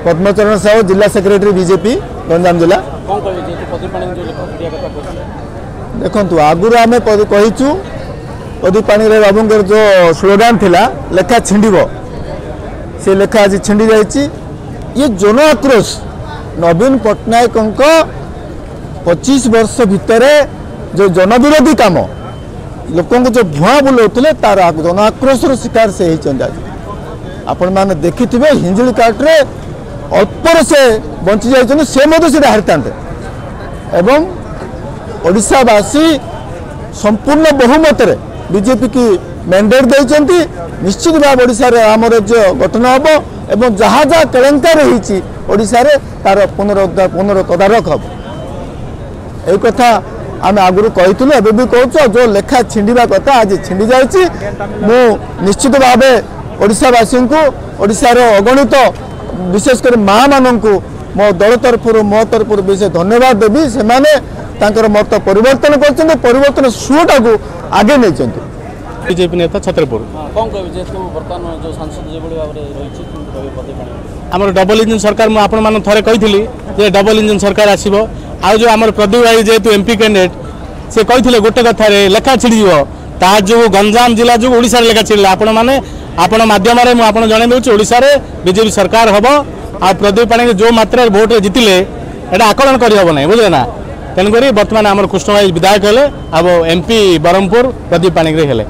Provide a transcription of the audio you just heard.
पद्मचरण साहू जिला secretary BJP Ganjam जिला। देखु आगुरी आम कहीचु पदीपाणी बाबूंर जो स्लोगान थिला लेखा छिंडिब से लेखा आज छिंडी जाइए। ये जन आक्रोश नवीन पट्टनायक 25 वर्ष भितर जो जनविरोधी काम लोक जो भुआ बुलाऊे तार जन आक्रोशर शिकार से आज आपण मैंने देखि हिंजिली काट्रे अल्पर से बंची जाइए से हारिता एवं ओडिशावासी संपूर्ण बहुमत बीजेपी की मैंडेट देती निश्चित भाव ओडिशा रे राम राज्य गठन हम एवं जहाँ जहाँ केलेंकारी होती ओडिशा रे तार पुनर तदारख हम यही कथा आम आगुरी कही एवं भी कहूँ जो लेखा छिंडा कथा आज छिंडी जाइए। मु निश्चित भाव ओडिशावासी को ओडिशार अगणित विशेषकर माँ मानू मो दल तरफ मो तरफ विशेष धन्यवाद देवी से मत परिवर्तन कर परिवर्तन सुटा को आगे नहीं बीजेपी नेता छत्रपुर आम डबल इंजन सरकार मुझे थे कही डबल इंजन सरकार आसो आज जो आम प्रदीप भाई जेहेतु एमपी कैंडिडेट से कही गोटे कथार लेखा छिड़ी ता जो गंजाम जिला जो ओडिशा लेखा छिड़ा आपण माध्यम मुझे जन दूसरी ओडिशा बीजेपी सरकार हम आ प्रदीप पाणी जो मात्रा भोट जीतिले एटा आकलन करहब ना बुझे ना तेणुक बर्तमान आम कृष्ण भाई विधायक हेले अब एमपी ब्रह्मपुर प्रदीप पाणी हेले।